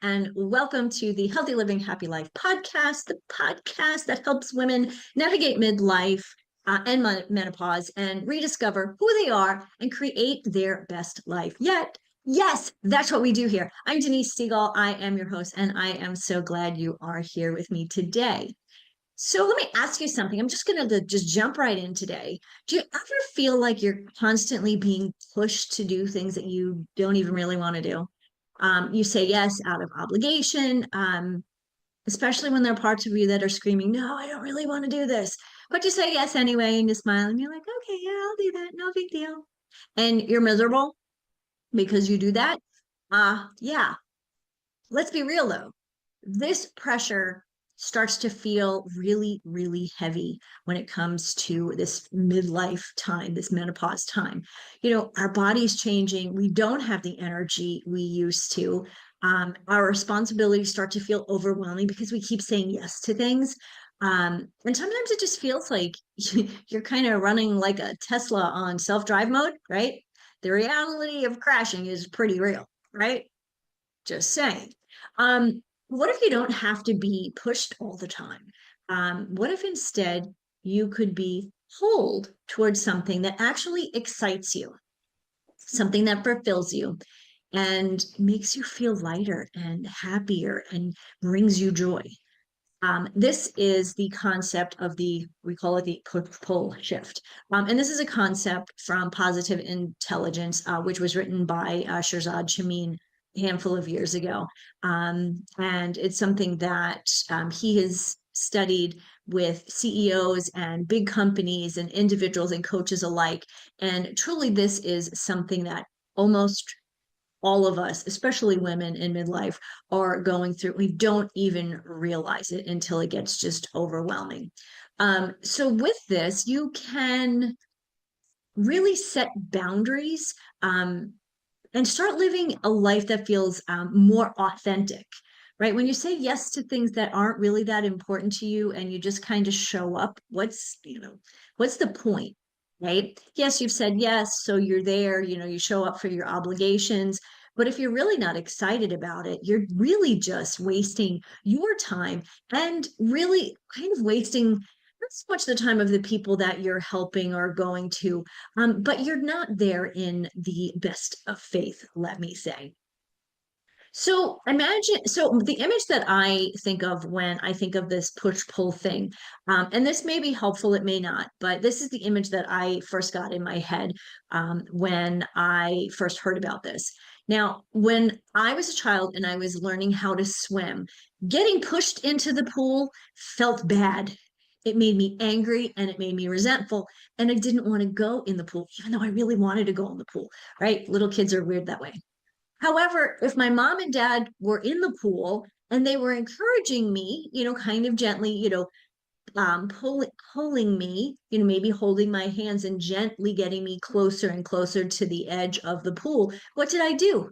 and welcome to the Healthy Living Happy Life podcast, the podcast that helps women navigate midlife and menopause and rediscover who they are and create their best life yet. Yes, that's what we do here. I'm Denise Stegall. I am your host, and I am so glad you are here with me today. So let me ask you something. I'm just going to just jump right in today. Do you ever feel like you're constantly being pushed to do things that you don't even really want to do? You say yes out of obligation, especially when there are parts of you that are screaming, no, I don't really want to do this. But you say yes anyway, and you smile and you're like, okay, yeah, I'll do that. No big deal. And you're miserable because you do that. Yeah. Let's be real though. This pressure starts to feel really, really heavy when it comes to this midlife time, this menopause time. Our body's changing. We don't have the energy we used to. Our responsibilities start to feel overwhelming because we keep saying yes to things. And sometimes it just feels like you're kind of running like a Tesla on self-drive mode, right? The reality of crashing is pretty real, right? Just saying. What if you don't have to be pushed all the time? What if instead you could be pulled towards something that actually excites you, something that fulfills you and makes you feel lighter and happier and brings you joy? This is the concept of we call it the push-pull shift. And this is a concept from Positive Intelligence, which was written by Shirzad Chamine a handful of years ago. And it's something that he has studied with CEOs and big companies and individuals and coaches alike. And truly, this is something that almost all of us, especially women in midlife, are going through. We don't even realize it until it gets just overwhelming. So with this, you can really set boundaries and start living a life that feels more authentic, right? When you say yes to things that aren't really that important to you and you just kind of show up, what's the point? Right? Yes, you've said yes, so you're there, you show up for your obligations. But if you're really not excited about it, you're really just wasting your time and really kind of wasting not so much the time of the people that you're helping or going to, but you're not there in the best of faith, let me say. So the image that I think of when I think of this push-pull thing, and this may be helpful, it may not, but this is the image that I first got in my head when I first heard about this. Now, when I was a child and I was learning how to swim, getting pushed into the pool felt bad. It made me angry and it made me resentful, and I didn't want to go in the pool, even though I really wanted to go in the pool, right? Little kids are weird that way. However, if my mom and dad were in the pool and they were encouraging me, kind of gently, pulling me, maybe holding my hands and gently getting me closer and closer to the edge of the pool, what did I do?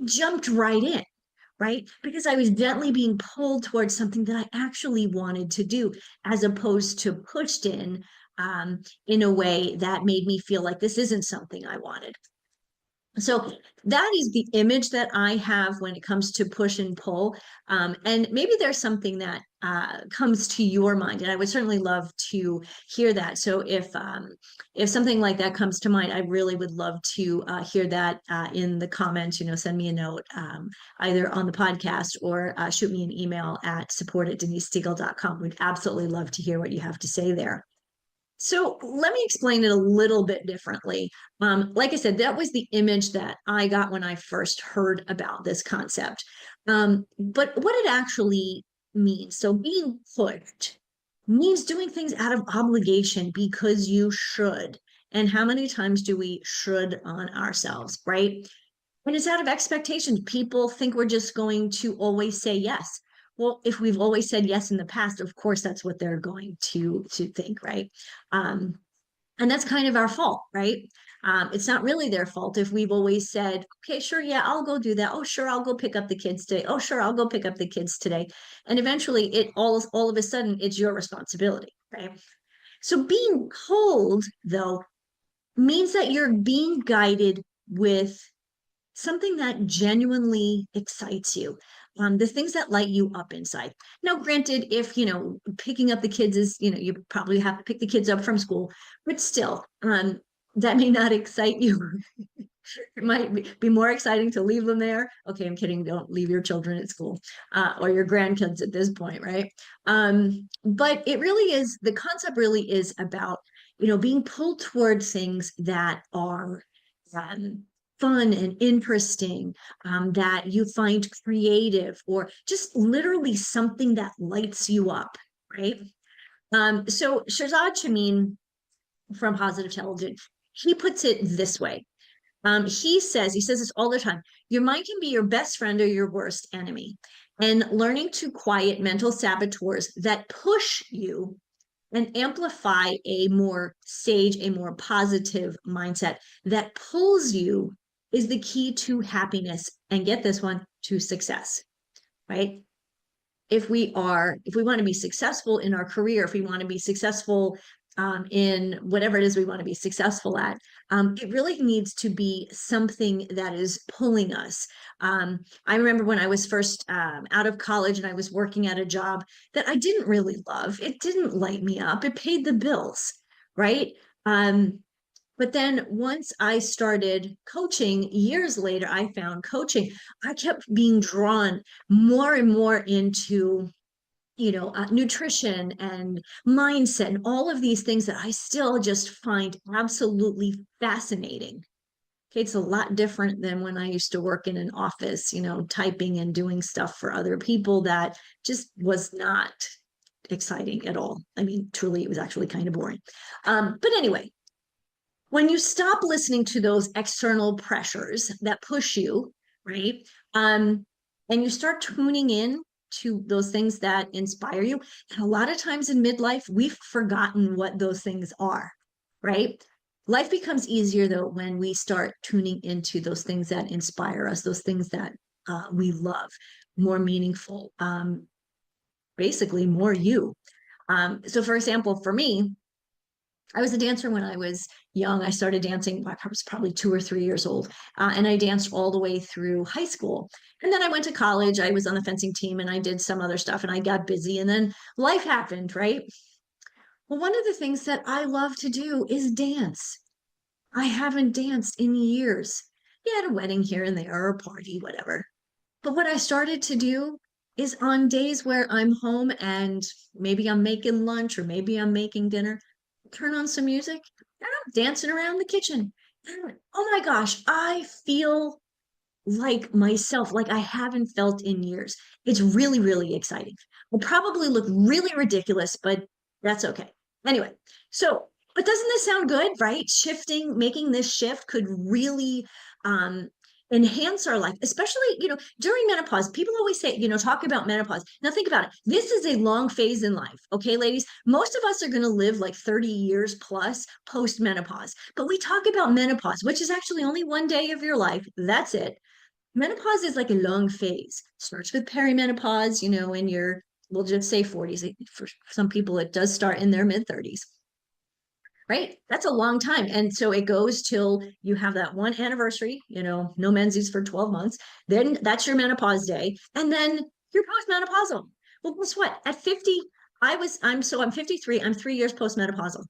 Jumped right in, right? Because I was gently being pulled towards something that I actually wanted to do, as opposed to pushed in a way that made me feel like this isn't something I wanted. So that is the image that I have when it comes to push and pull. And maybe there's something that comes to your mind, and I would certainly love to hear that. So if something like that comes to mind, I really would love to hear that in the comments. Send me a note either on the podcast or shoot me an email at support@denisestegall.com. We'd absolutely love to hear what you have to say there. So let me explain it a little bit differently. Like I said, that was the image that I got when I first heard about this concept. But what it actually means, so being pushed means doing things out of obligation because you should. And how many times do we should on ourselves, right? And it's out of expectations. People think we're just going to always say yes. Well, if we've always said yes in the past, of course, that's what they're going to think, right? Um, and that's kind of our fault, right? It's not really their fault if we've always said, okay, sure, yeah, I'll go do that. Oh, sure, I'll go pick up the kids today. Oh, sure, I'll go pick up the kids today. And eventually, it all of a sudden, it's your responsibility, right? So being pulled, though, means that you're being guided with something that genuinely excites you. the things that light you up inside. Now, granted, if, picking up the kids is, you probably have to pick the kids up from school, but still, that may not excite you. It might be more exciting to leave them there. Okay, I'm kidding. Don't leave your children at school or your grandkids at this point, right? But it really is, the concept really is about, being pulled toward things that are um, fun and interesting, that you find creative, or just literally something that lights you up, right? So Shazad Shamin from Positive Intelligence, he puts it this way. He says this all the time. Your mind can be your best friend or your worst enemy. And learning to quiet mental saboteurs that push you and amplify a more sage, a more positive mindset that pulls you is the key to happiness. And get this one, to success, right? If we want to be successful in our career, if we want to be successful in whatever it is we want to be successful at, it really needs to be something that is pulling us. I remember when I was first out of college and I was working at a job that I didn't really love. It didn't light me up. It paid the bills, right? But then once I started coaching, years later, I found coaching. I kept being drawn more and more into, nutrition and mindset and all of these things that I still just find absolutely fascinating. Okay, it's a lot different than when I used to work in an office, typing and doing stuff for other people. That just was not exciting at all. I mean, truly, it was actually kind of boring. But anyway, when you stop listening to those external pressures that push you, right? And you start tuning in to those things that inspire you. And a lot of times in midlife, we've forgotten what those things are, right? Life becomes easier though when we start tuning into those things that inspire us, those things that we love, more meaningful, basically more you. So for example, for me, I was a dancer when I was young. I started dancing, I was probably 2 or 3 years old, and I danced all the way through high school. And then I went to college. I was on the fencing team and I did some other stuff and I got busy. And then life happened, right? Well, one of the things that I love to do is dance. I haven't danced in years. Yeah, at a wedding here and there, or a party, whatever. But what I started to do is on days where I'm home and maybe I'm making lunch or maybe I'm making dinner, turn on some music, and I'm dancing around the kitchen. And, oh my gosh, I feel like myself, like I haven't felt in years. It's really, really exciting. I'll probably look really ridiculous, but that's okay. Anyway, so, but doesn't this sound good, right? Shifting, making this shift could really um, enhance our life, especially, during menopause. People always say, talk about menopause. Now think about it. This is a long phase in life. Okay, ladies, most of us are going to live like 30 years plus post menopause, but we talk about menopause, which is actually only one day of your life. That's it. Menopause is like a long phase. Starts with perimenopause, in your, we'll just say 40s. For some people, it does start in their mid 30s, right? That's a long time. And so it goes till you have that one anniversary, no menses for 12 months. Then that's your menopause day. And then you're postmenopausal. Well, guess what? At 50, I'm 53. I'm 3 years postmenopausal.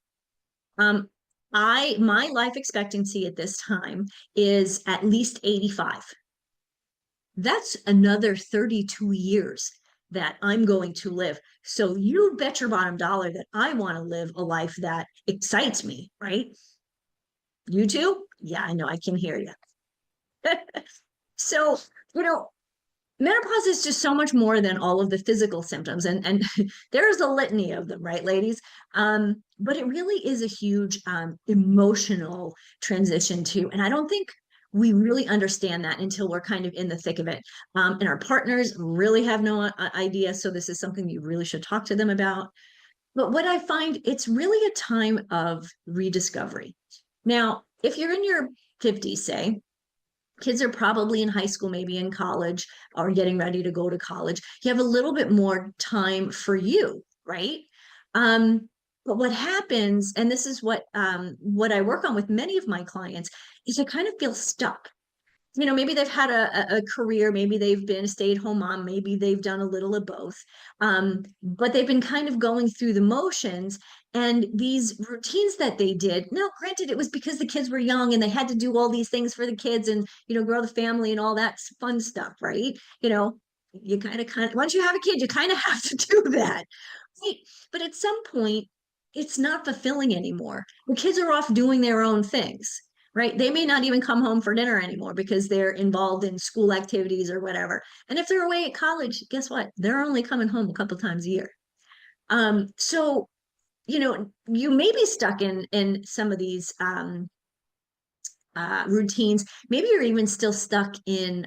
Um, my life expectancy at this time is at least 85. That's another 32 years that I'm going to live. So you bet your bottom dollar that I want to live a life that excites me, right? You too? Yeah, I know, I can hear you. So, you know, menopause is just so much more than all of the physical symptoms. And there's a litany of them, right, ladies? But it really is a huge emotional transition too. And I don't think we really understand that until we're kind of in the thick of it. And our partners really have no idea. So this is something you really should talk to them about. But what I find, it's really a time of rediscovery. Now, if you're in your 50s, say, kids are probably in high school, maybe in college, or getting ready to go to college. You have a little bit more time for you, right? But what happens, and this is what I work on with many of my clients, is I kind of feel stuck. maybe they've had a career, maybe they've been a stay-at-home mom, maybe they've done a little of both. But they've been kind of going through the motions. And these routines that they did, now granted, it was because the kids were young and they had to do all these things for the kids and, grow the family and all that fun stuff, right? You kind of, once you have a kid, you kind of have to do that. Right? But at some point, it's not fulfilling anymore. The kids are off doing their own things, right? They may not even come home for dinner anymore because they're involved in school activities or whatever. And if they're away at college, guess what? They're only coming home a couple times a year. So, you may be stuck in some of these routines. Maybe you're even still stuck in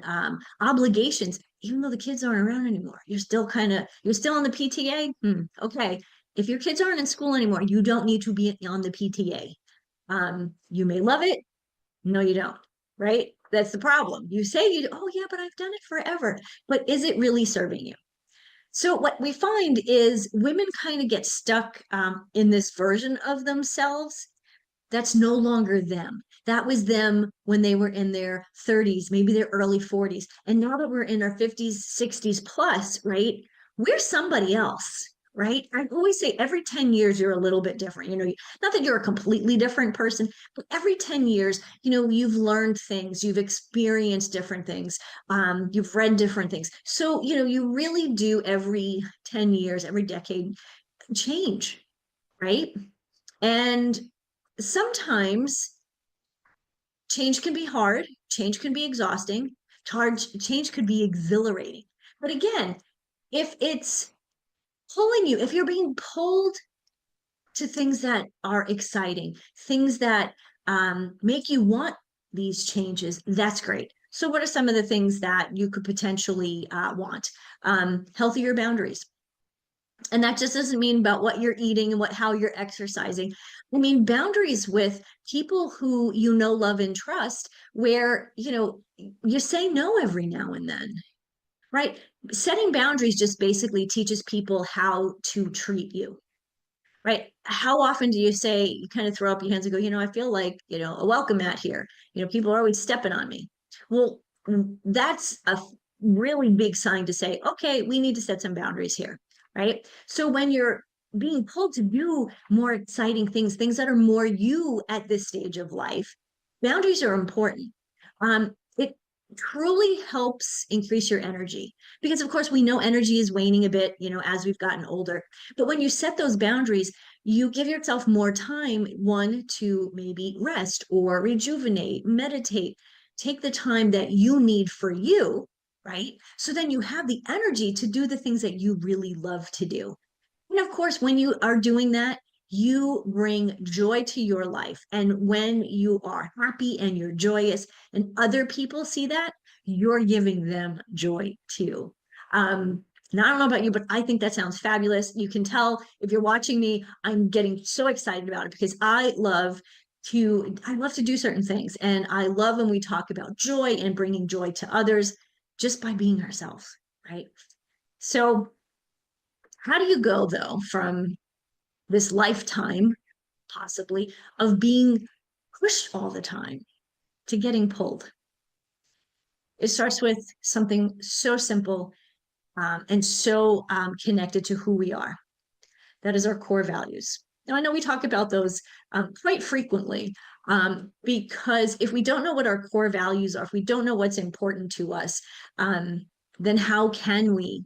obligations, even though the kids aren't around anymore. You're still on the PTA. Okay. If your kids aren't in school anymore, you don't need to be on the PTA. You may love it. No, you don't. Right? That's the problem. You say oh yeah, but I've done it forever. But is it really serving you? So what we find is women kind of get stuck in this version of themselves that's no longer them. That was them when they were in their 30s, maybe their early 40s. And now that we're in our 50s, 60s plus, right? We're somebody else, right? I always say every 10 years, you're a little bit different. Not that you're a completely different person, but every 10 years, you've learned things, you've experienced different things, you've read different things. So, you really do every 10 years, every decade change, right? And sometimes change can be hard, change can be exhausting, change could be exhilarating. But again, if it's pulling you, if you're being pulled to things that are exciting, things that make you want these changes, that's great. So, what are some of the things that you could potentially want? Healthier boundaries. And that just doesn't mean about what you're eating and how you're exercising. I mean, boundaries with people who love and trust, where, you say no every now and then, right? Setting boundaries just basically teaches people how to treat you, right? How often do you say, you kind of throw up your hands and go, I feel like, a welcome mat here. People are always stepping on me. Well, that's a really big sign to say, okay, we need to set some boundaries here, right? So when you're being pulled to do more exciting things that are more you at this stage of life, boundaries are important. It truly helps increase your energy because, of course, we know energy is waning a bit, as we've gotten older. But when you set those boundaries, you give yourself more time, one, to maybe rest or rejuvenate, meditate, take the time that you need for you, right? So then you have the energy to do the things that you really love to do. And of course, when you are doing that, you bring joy to your life. And when you are happy and you're joyous and other people see that, you're giving them joy too. Now, I don't know about you, but I think that sounds fabulous. You can tell if you're watching me, I'm getting so excited about it because I love to do certain things. And I love when we talk about joy and bringing joy to others just by being ourselves, right? So how do you go though from this lifetime, possibly, of being pushed all the time to getting pulled? It starts with something so simple and so connected to who we are. That is our core values. Now, I know we talk about those quite frequently because if we don't know what our core values are, if we don't know what's important to us, then how can we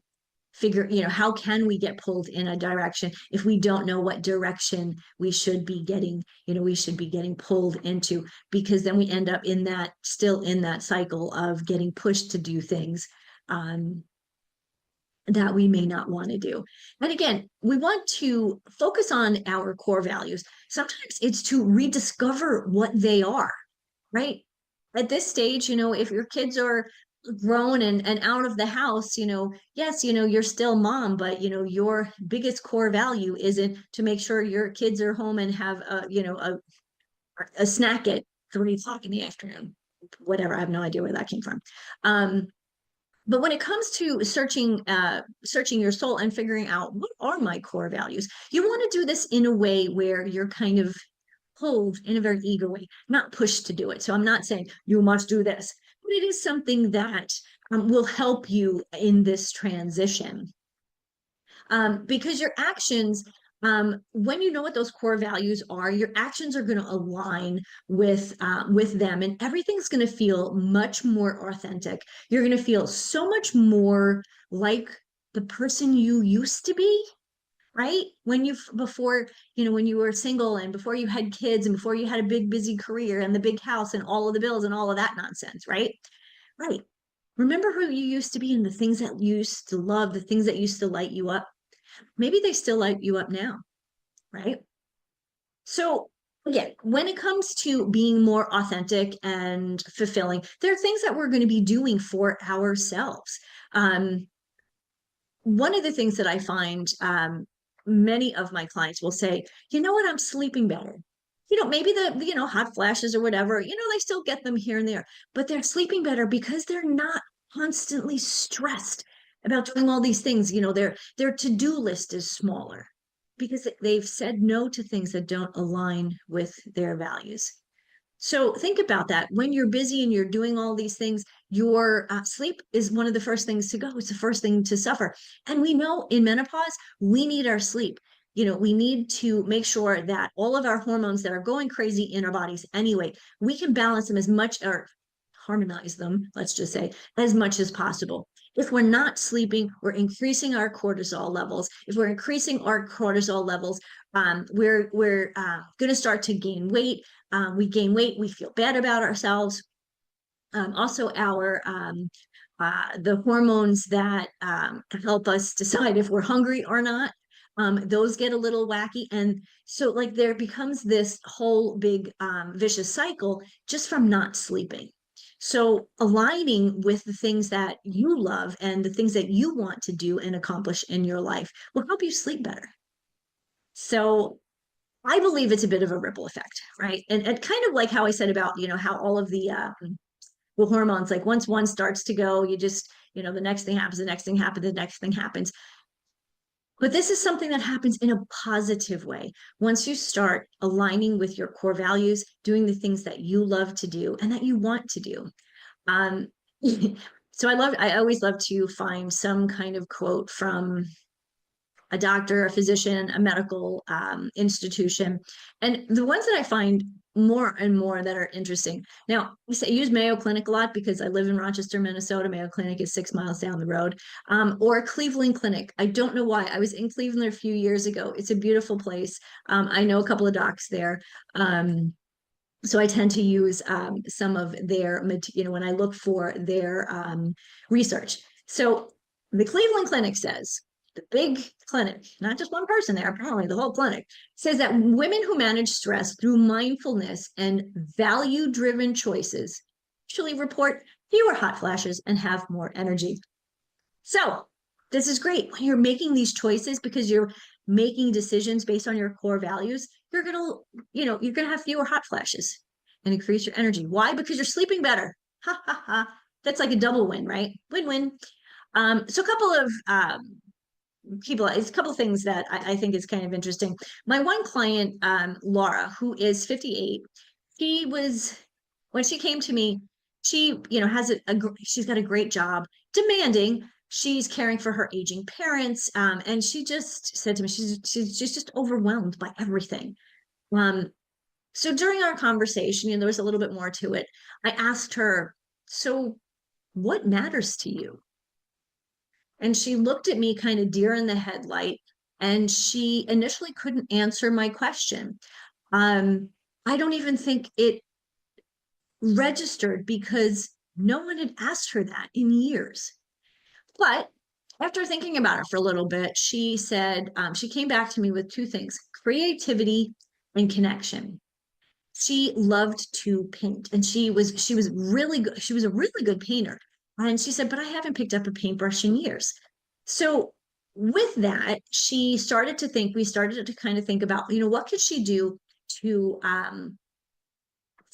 how can we get pulled in a direction if we don't know what direction we should be getting pulled into? Because then we end up still in that cycle of getting pushed to do things that we may not want to do. And again, we want to focus on our core values. Sometimes it's to rediscover what they are, right? At this stage, if your kids are grown and out of the house, yes, you're still mom, but your biggest core value isn't to make sure your kids are home and have a snack at 3 o'clock in the afternoon, whatever. I have no idea where that came from. But when it comes to searching your soul and figuring out what are my core values, you want to do this in a way where you're kind of pulled in a very eager way, not pushed to do it. So I'm not saying you must do this. it is something that will help you in this transition. Because your actions, when you know what those core values are, your actions are going to align with them, and everything's going to feel much more authentic. You're going to feel so much more like the person you used to be, right? When you before, when you were single and before you had kids and before you had a big busy career and the big house and all of the bills and all of that nonsense, right? Right. Remember who you used to be and the things that you used to love, the things that used to light you up. Maybe they still light you up now, right? So again, when it comes to being more authentic and fulfilling, there are things that we're going to be doing for ourselves. One of the things that I find, many of my clients will say, you know what, I'm sleeping better. Maybe the hot flashes or whatever, they still get them here and there, but they're sleeping better because they're not constantly stressed about doing all these things. Their to-do list is smaller because they've said no to things that don't align with their values. So think about that. When you're busy and you're doing all these things, your sleep is one of the first things to go. It's the first thing to suffer. And we know in menopause, we need our sleep. We need to make sure that all of our hormones that are going crazy in our bodies anyway, we can balance them as much, or harmonize them, let's just say, as much as possible. If we're not sleeping, we're increasing our cortisol levels. If we're increasing our cortisol levels, we're going to start to gain weight. We gain weight, we feel bad about ourselves. Also, the hormones that help us decide if we're hungry or not, those get a little wacky. And so like there becomes this whole big vicious cycle just from not sleeping. So aligning with the things that you love and the things that you want to do and accomplish in your life will help you sleep better. So I believe it's a bit of a ripple effect, right? And kind of like how I said about, how all of the hormones, like once one starts to go, you just, the next thing happens, the next thing happens, the next thing happens. But this is something that happens in a positive way. Once you start aligning with your core values, doing the things that you love to do and that you want to do. Um, so I always love to find some kind of quote from a doctor, a physician, a medical institution. And the ones that I find more and more that are interesting. Now, I use Mayo Clinic a lot because I live in Rochester, Minnesota. Mayo Clinic is 6 miles down the road. Or Cleveland Clinic. I don't know why. I was in Cleveland a few years ago. It's a beautiful place. I know a couple of docs there. So I tend to use some of their, when I look for their research. So the Cleveland Clinic says, the big clinic, not just one person there, apparently the whole clinic, says that women who manage stress through mindfulness and value-driven choices usually report fewer hot flashes and have more energy. So this is great. When you're making these choices because you're making decisions based on your core values, you're gonna have fewer hot flashes and increase your energy. Why? Because you're sleeping better. Ha ha ha. That's like a double win, right? Win-win. So a couple of it's a couple of things that I think is kind of interesting. My one client, Laura, who is 58, when she came to me, she, she's got a great job, demanding. She's caring for her aging parents. And she just said to me, she's just overwhelmed by everything. So during our conversation, there was a little bit more to it. I asked her, so what matters to you? And she looked at me kind of deer in the headlight, and she initially couldn't answer my question. I don't even think it registered because no one had asked her that in years. But after thinking about it for a little bit, she said, she came back to me with two things: creativity and connection. She loved to paint, and she was really good. She was a really good painter. And she said, but I haven't picked up a paintbrush in years. So with that, we started to kind of think about, what could she do to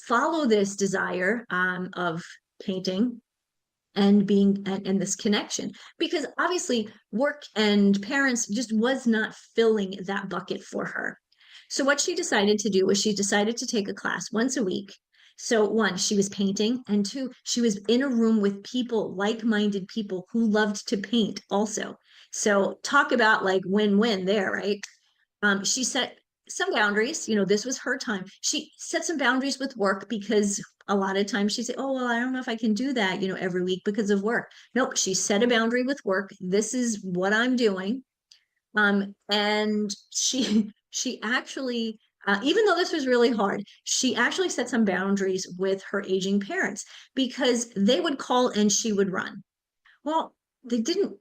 follow this desire of painting and and this connection, because obviously work and parents just was not filling that bucket for her. So what she decided to do was she decided to take a class once a week So one, she was painting, and two, she was in a room with people, like-minded people who loved to paint also. So talk about like win-win there, right? She set some boundaries. This was her time. She set some boundaries with work because a lot of times she said, "Oh, well, I don't know if I can do that, every week because of work." Nope, she set a boundary with work. This is what I'm doing. And she actually, even though this was really hard, she actually set some boundaries with her aging parents because they would call and she would run. Well, they didn't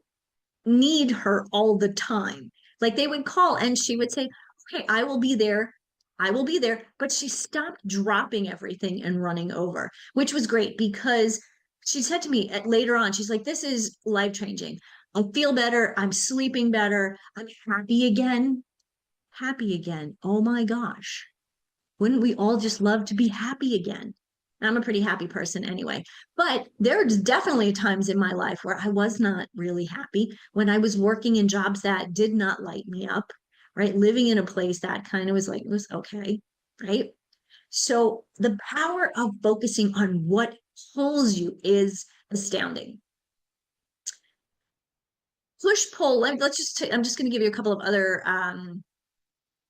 need her all the time. Like they would call and she would say, "Okay, I will be there. I will be there." But she stopped dropping everything and running over, which was great because she said to me later on, she's like, "This is life changing. I feel better. I'm sleeping better. I'm happy again." Happy again. Oh my gosh. Wouldn't we all just love to be happy again? I'm a pretty happy person anyway. But there are definitely times in my life where I was not really happy when I was working in jobs that did not light me up, right? Living in a place that kind of was like, it was okay, right? So the power of focusing on what pulls you is astounding. Push pull, let's just, I'm just going to give you a couple of other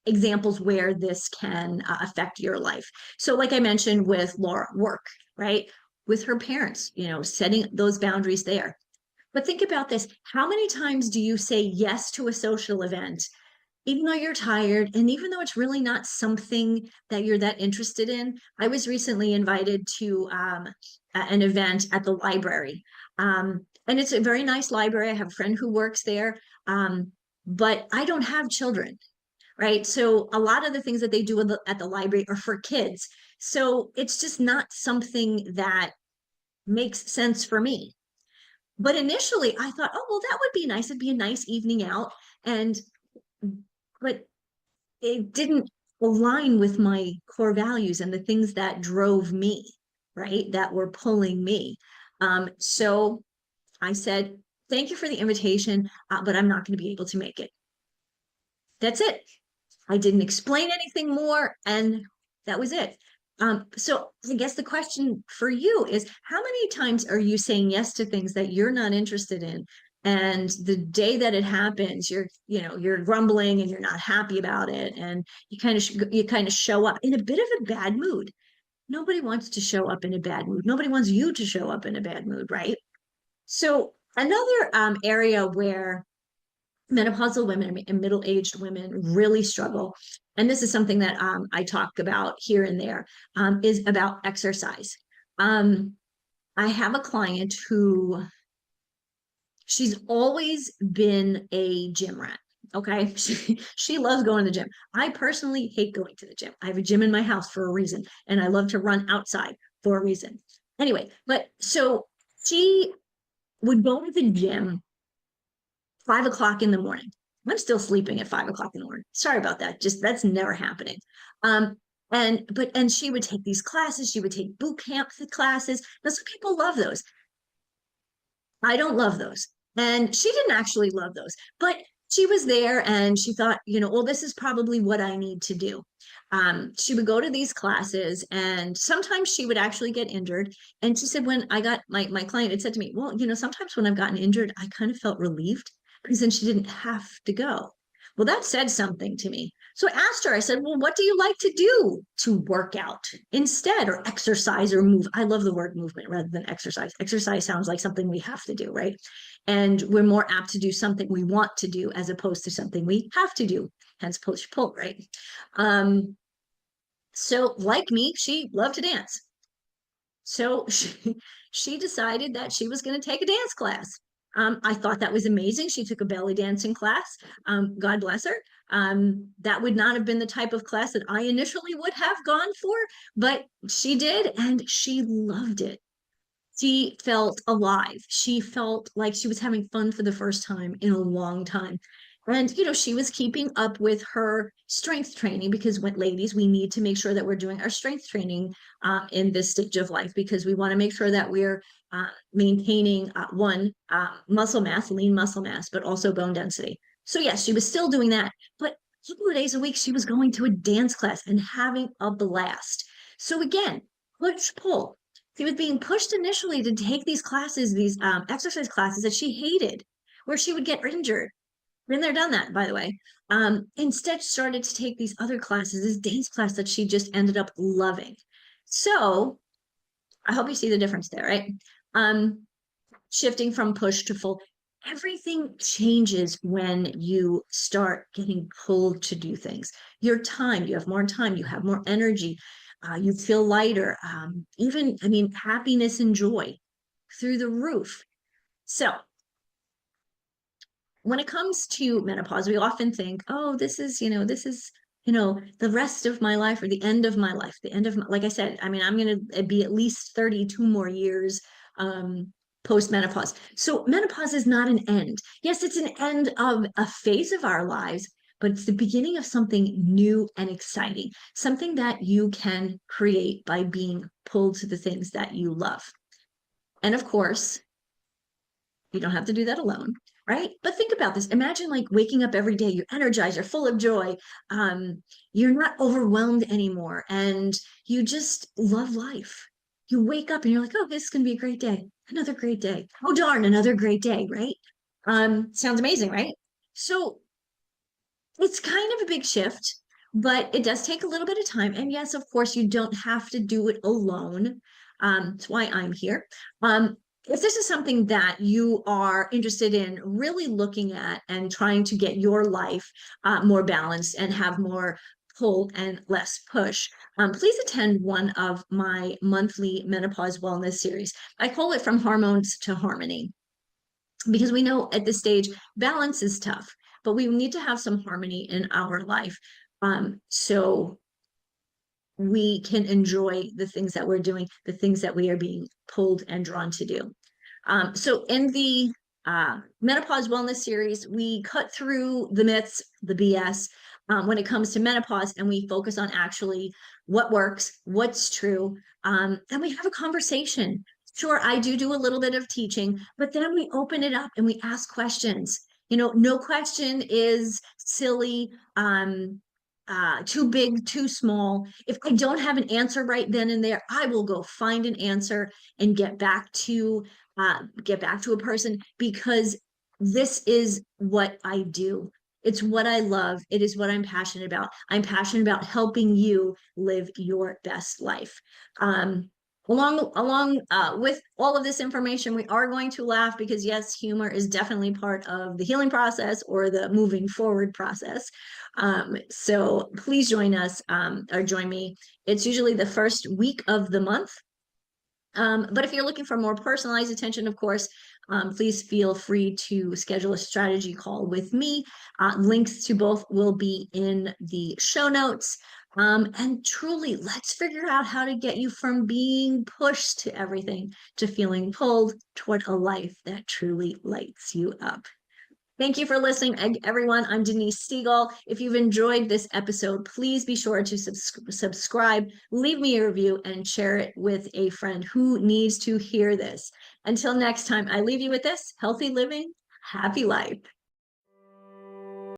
examples where this can affect your life. So, like I mentioned with Laura, work, right? With her parents, setting those boundaries there. But think about this. How many times do you say yes to a social event, even though you're tired, and even though it's really not something that you're that interested in? I was recently invited to an event at the library. And it's a very nice library. I have a friend who works there. But I don't have children, right? So a lot of the things that they do at the library are for kids. So it's just not something that makes sense for me. But initially I thought, oh, well, that would be nice. It'd be a nice evening out. And, but it didn't align with my core values and the things that drove me, right? That were pulling me. So I said, thank you for the invitation, but I'm not going to be able to make it. That's it. I didn't explain anything more, and that was it. So I guess the question for you is, how many times are you saying yes to things that you're not interested in? And the day that it happens, you're grumbling and you're not happy about it, and you kind of show up in a bit of a bad mood. Nobody wants to show up in a bad mood. Nobody wants you to show up in a bad mood, right? So another area where menopausal women and middle-aged women really struggle, and this is something that I talk about here and there, is about exercise. um, I have a client who, she's always been a gym rat. Okay. She loves going to the gym. I personally hate going to the gym. I have a gym in my house for a reason, and I love to run outside for a reason. Anyway, but so she would go to the gym 5 o'clock in the morning. I'm still sleeping at 5 o'clock in the morning. Sorry about that. Just that's never happening. Um, and she would take these classes. She would take boot camp classes. Now some people love those. I don't love those. And she didn't actually love those, but she was there and she thought, well, this is probably what I need to do. She would go to these classes and sometimes she would actually get injured. And she said, when I got my client had said to me, well, sometimes when I've gotten injured, I kind of felt relieved because then she didn't have to go. Well, that said something to me. So I asked her, I said, well, what do you like to do to work out instead, or exercise or move? I love the word movement rather than exercise. Exercise sounds like something we have to do, right? And we're more apt to do something we want to do as opposed to something we have to do, hence push pull, right? So like me, she loved to dance. So she decided that she was going to take a dance class. I thought that was amazing. She took a belly dancing class. God bless her. That would not have been the type of class that I initially would have gone for, but she did, and she loved it. She felt alive. She felt like she was having fun for the first time in a long time. And, she was keeping up with her strength training because when ladies, we need to make sure that we're doing our strength training in this stage of life because we want to make sure that we're maintaining muscle mass, lean muscle mass, but also bone density. So yes, she was still doing that, but a couple of days a week, she was going to a dance class and having a blast. So again, push pull. She was being pushed initially to take these classes, these exercise classes that she hated, where she would get injured. Been there, done that, by the way. Instead, started to take these other classes, this dance class that she just ended up loving. So I hope you see the difference there, right? Shifting from push to pull. Everything changes when you start getting pulled to do things. Your time, you have more time, you have more energy, you feel lighter, even, I mean, happiness and joy through the roof. So when it comes to menopause, we often think, oh, this is, the rest of my life or the end of my life, the end of my, like I said, I mean, I'm going to be at least 32 more years post menopause. So menopause is not an end. Yes, it's an end of a phase of our lives, but it's the beginning of something new and exciting, something that you can create by being pulled to the things that you love. And of course, you don't have to do that alone, right? But think about this. Imagine like waking up every day, you're energized, you're full of joy. You're not overwhelmed anymore, and you just love life. You wake up and you're like, oh, this is going to be a great day. Another great day. Oh, darn, another great day, right? Sounds amazing, right? So it's kind of a big shift, but it does take a little bit of time. And yes, of course, you don't have to do it alone. That's why I'm here. If this is something that you are interested in really looking at and trying to get your life more balanced and have more pull and less push, please attend one of my monthly menopause wellness series. I call it From Hormones to Harmony, because we know at this stage, balance is tough, but we need to have some harmony in our life. So we can enjoy the things that we're doing, the things that we are being pulled and drawn to do. So in the menopause wellness series, we cut through the myths, the BS, when it comes to menopause, and we focus on actually what works, what's true, and we have a conversation. Sure, I do a little bit of teaching, but then we open it up and we ask questions. No question is silly, too big, too small. If I don't have an answer right then and there, I will go find an answer and get back to a person, because this is what I do. It's what I love. It is what I'm passionate about. I'm passionate about helping you live your best life. Along with all of this information, we are going to laugh, because yes, humor is definitely part of the healing process or the moving forward process. So please join us, or join me. It's usually the first week of the month. But if you're looking for more personalized attention, of course, please feel free to schedule a strategy call with me. Links to both will be in the show notes. And truly, let's figure out how to get you from being pushed to everything to feeling pulled toward a life that truly lights you up. Thank you for listening, everyone. I'm Denise Stegall. If you've enjoyed this episode, please be sure to subscribe, leave me a review, and share it with a friend who needs to hear this. Until next time, I leave you with this: healthy living, happy life.